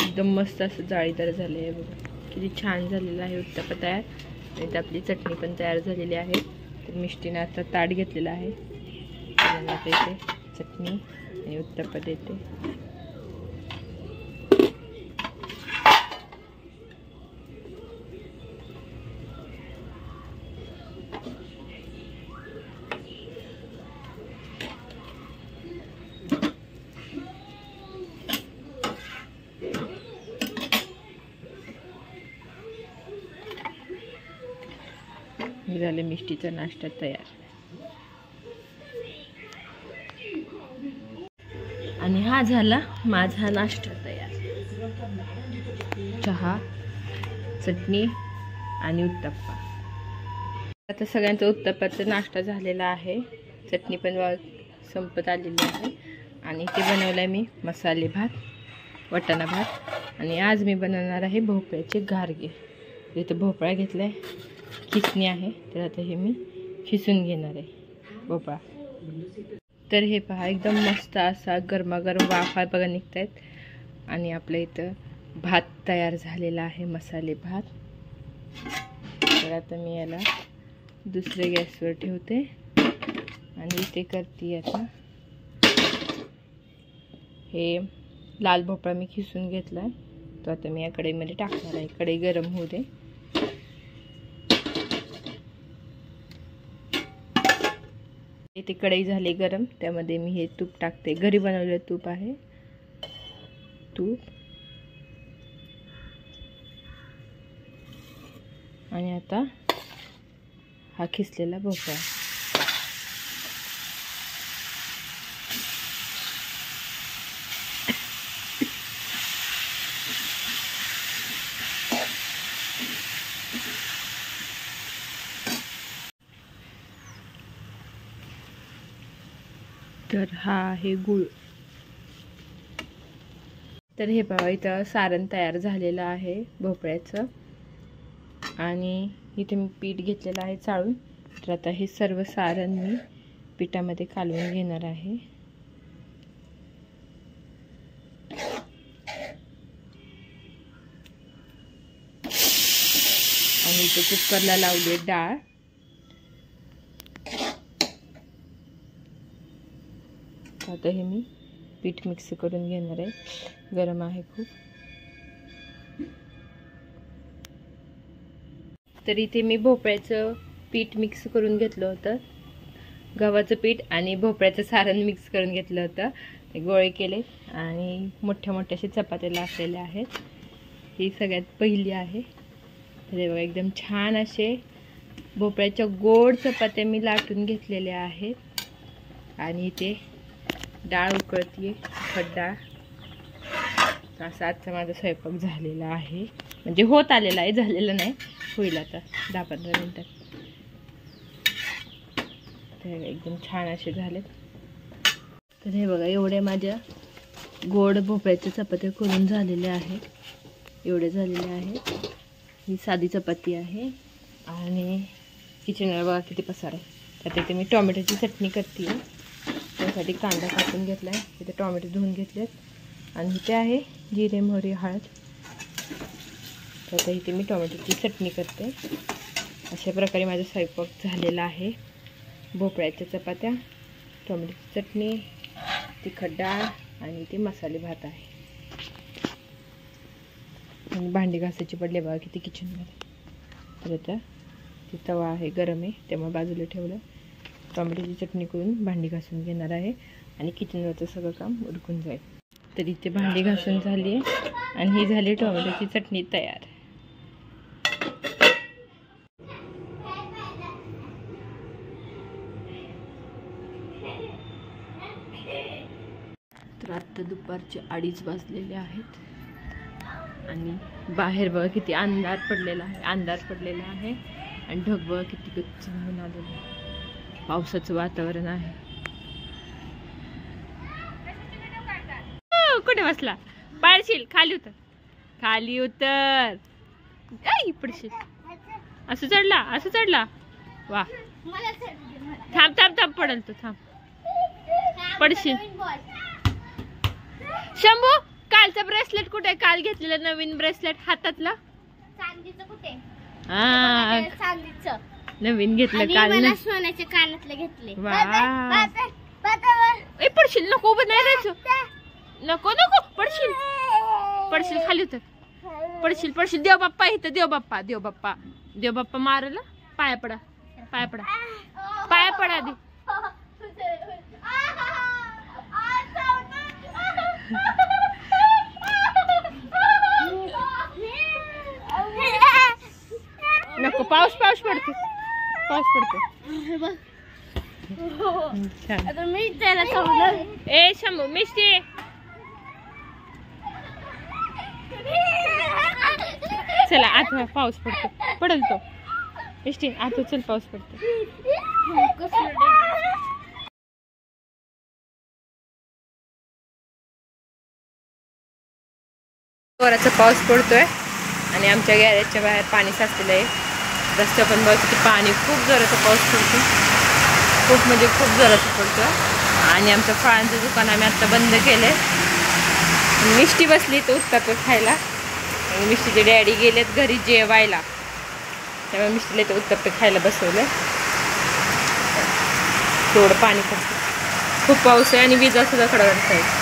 एकदम मस्त असं जाळीदार झालं आहे. बघा किती छान झालेलं आहे उत्तप्पा तयार. आणि आपली चटणी पण तयार झालेली आहे. तर मिष्टीने आता ताट घेतलेलं आहे. आता इथे चटणी आणि उत्तप्पा देते. झाले मिष्टीचा नाश्ता तयार. आणि हा झाला माझा नाश्ता तयार. चहा, चटणी आणि उत्तप्पा. आता सगळ्यांचा उत्तप्पाचा नाश्ता झालेला आहे. चटणी पण संपत आलेली आहे. आणि ते बनवलं मी मसाले भात, वाटाणा भात. आणि आज मी बनवणार आहे भोपळ्याचे घारगे. इथं भोपळा घेतलाय, खिसणी आहे. तर आता हे मी खिसून घेणार आहे भोपळा. तर हे पहा एकदम मस्त असा गरमागरम वाफा बघा निघत आहेत. आणि आपल्या इथं भात तयार झालेला आहे, मसाले भात. तर आता मी याला दुसऱ्या गॅसवर ठेवते आणि इथे करते. आता हे लाल भोपळा मी खिसून घेतला आहे, तो आता मी या कढईमध्ये टाकणार आहे. कढई गरम होऊ दे. इथे कढई झाली गरम, त्यामध्ये मी हे तूप टाकते. घरी बनवलेलं तूप आहे. तूप आणि आता हा खिसलेला भोपळा. तर हा आहे गूळ. तर हे बघा इथं सारण तयार झालेलं आहे भोपळ्याचं. आणि इथे मी पीठ घेतलेलं आहे चाळून. तर आता हे सर्व सारण मी पिठामध्ये कालवून घेणार आहे. आणि इथे कुकरला लावली डाळ. आता हे मी पीठ मिक्स करून घेणार आहे. गरम आहे खूप. तर इथे मी भोपळ्याचं पीठ मिक्स करून घेतलं होतं. गव्हाचं पीठ आणि भोपळ्याचं सारण मिक्स करून घेतलं होतं. गोळे केले आणि मोठ्या मोठ्या असे चपात्या लाटलेल्या आहेत. ही सगळ्यात पहिली आहे. तर हे बघा एकदम छान असे भोपळ्याच्या गोड चपात्या मी लाटून घेतलेल्या आहेत. आणि इथे डाळ उकळतीये, तिखट डाळ. असा आजचा माझा स्वयंपाक झालेला आहे, म्हणजे होत आलेला आहे, झालेलं नाही, होईल आता 10-15 मिनिटात. तर एकदम छान असे झालेत. तर हे बघा एवढ्या माझ्या गोड भोपळ्याच्या चपात्या करून झालेल्या आहेत. एवढे झालेले आहेत. ही साधी चपाती आहे. आणि किचनवर बघा किती पसार आहे. त्यात इथे मी टोमॅटोची चटणी करते. त्यासाठी कांदा कापून घेतला आहे. इथे टोमॅटो धुवून घेतलेत. आणि इथे आहे जिरे मोहरी हळद. तर इथे मी टोमॅटोची चटणी करते. अशा प्रकारे माझा स्वयंपाक झालेला आहे. भोपळ्याच्या चपात्या, टोमॅटोची चटणी, तिखट डाळ आणि ते मसाले भात आहे. आणि भांडी घासायची पडले बघा किती किचनमध्ये. तर आता ती तवा आहे, गरम आहे, त्यामुळे बाजूला ठेवलं. टोमॅटोची चटणी करून भांडी घासून घेणार आहे आणि किचनवरचं सगळं काम उरकून जाईल. तर इथे भांडी घासून झाली आहे आणि ही झाली टोमॅटोची चटणी तयार. तर आत्ता दुपारचे 2:30 वाजलेले आहेत आणि बाहेर बघा किती अंधार पडलेला आहे आणि ढग बघा किती गच्च होऊन आलेलं आहे. पावसाचं वातावरण आहे. कुठे बसला? पाडशील, खाली उतर. आई पडशील. असं चढला. वा, थांब पडल तो, थांब. पडशील. शंभू, कालचा ब्रेसलेट कुठे? काल घेतलेलं नवीन ब्रेसलेट हातातलं चांदीचं कुठे? हा, चांदीचं नवीन घेतलं काल. मला सोन्याचे कानातले घेतले. वा, पडशील. नको, उभं नाही राहायचं. नको पडशील, खाली उतर. पडशील. देव बाप्पा इथं, देव बाप्पा मारला. पाया पडा आधी. नको, पाऊस पडतो. छान. आता मी त्याला सांगलं, ए शंभू, मिष्टी. चला आता पाऊस पडल तो. मिष्टी आता चल, पाऊस पडतो. जोराचा पाऊस पडतोय आणि आमच्या गॅरेजच्या बाहेर पाणी साचलेलं आहे. रस्त्या पण बघ किती पाणी. खूप जोराचा पाऊस पडतो, खूप म्हणजे खूप जोराचा पडतो. आणि आमचं फळांचं दुकान आम्ही आत्ता बंद केलंय. मिष्टी बसली तर उत्तप्पे खायला आणि मिष्टीचे डॅडी गेलेत घरी जेवायला, त्यामुळे मिष्टीला तर उत्तप्पे खायला बसवलं. थोडं पाणी पडतं, खूप पाऊस आहे आणि विजा सुद्धा कडकडत आहे.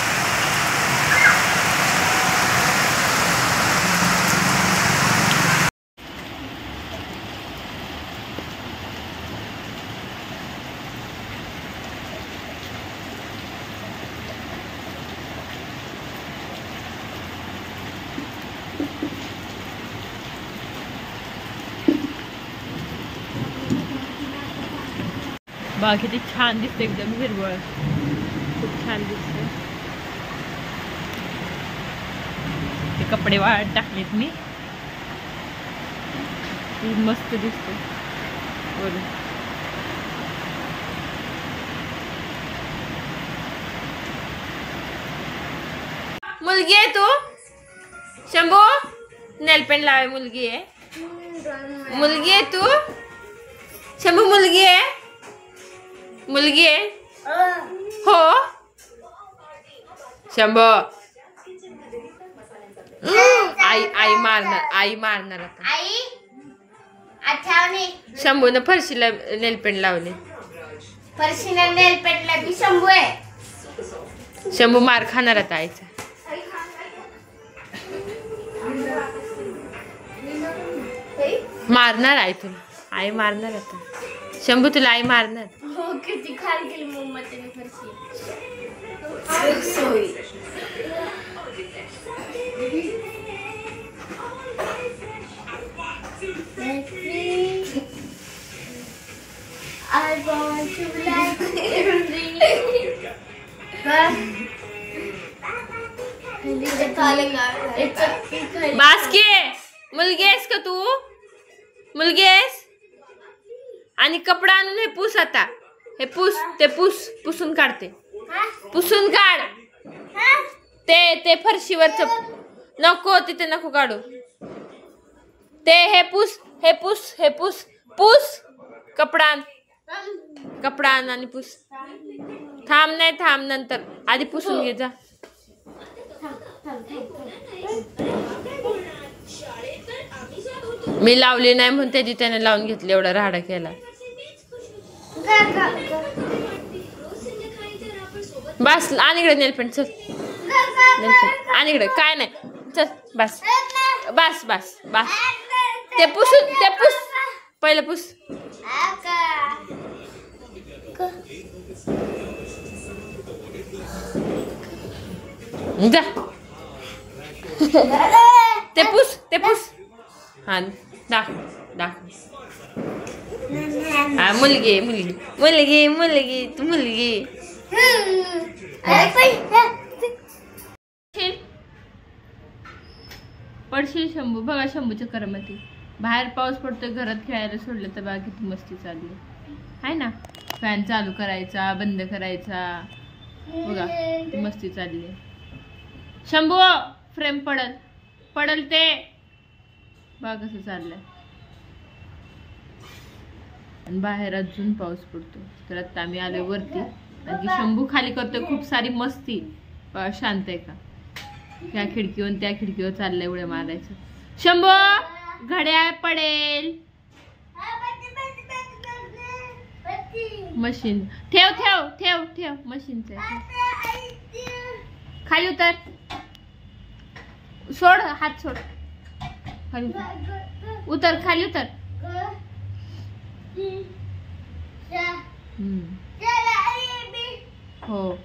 बघा किती छान दिसते, एकदम हिरवळ, खूप छान दिसते. ते कपडे वाळत टाकलेत मी, मस्त दिसते. बोल, मुलगी आहे तू? शंभू, नेलपेंट लावे. मुलगी आहे तू? शंभू, मुलगी आहे हो. शंभू, आई मारणार आता. शंभूनं फरशीला नेलपेंट लावले. फरशीला नेलपेंटला बी शंभू आहे. शंभू मार खाणार आता आईचा. मारणार आई तुला, आई मारणार आता. शंभू तुला आई मारणार. किती खाल गेली मोमबत्तीने फरशी. I want to like Baske मुलगी आहेस का तू? मुलगी आहेस? आणि कपडा आणून हे पुस आता. हे पुस, ते पुसून काढते. पुसून काढ. ते फरशीवरच नको, तिथे नको काढू. ते हे पुस कपडा आण आणि पुस. थांब नंतर आधी पुसून घे जा. मी लावली नाही म्हणून त्याने लावून घेतली. एवढा राडा केला. बस आण इकडे नेलपेंट. चल नेलपेंट आण इकडे. काय नाही चल बस. ते पुस पहिलं पुस. जा ते पुस. हा दाखव. हा मुलगी तू मुलगी. पडशील शंभू. बघा शंभूच्या करमती. बाहेर पाऊस पडतोय, घरात खेळायला सोडलं तर बघा किती मस्ती चालली आहे ना. फॅन चालू करायचा, बंद करायचा. बघा किती मस्ती चालली. शंभू फ्रेम पडल ते. बघा कसं चाललंय. आणि बाहेर अजून पाऊस पडतो. तर आता आम्ही आलोय वरती. आणि शंभू खाली करतोय खूप सारी मस्ती. शांत आहे का? त्या खिडकीवर त्या खिडकीवर चाललंय उड्या मारायचं. शंभू घड्याळ पडेल. मशीन ठेव मशीनच. खाली उतर. सोड हात सोड. खाली उतर. खाली उतर. हो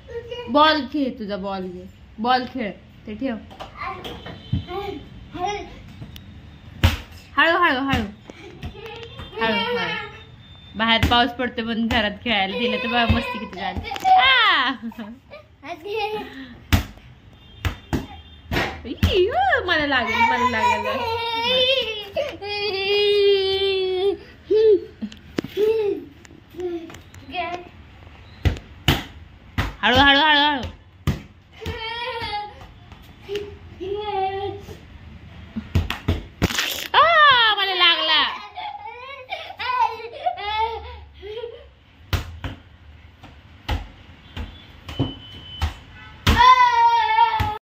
बॉल घे. तुझा बॉल खेळ. ते ठेव. हळू. बाहेर पाऊस पडतो पण घरात खेळायला दिलं तर बघा मस्ती किती झाली. मला लागेल.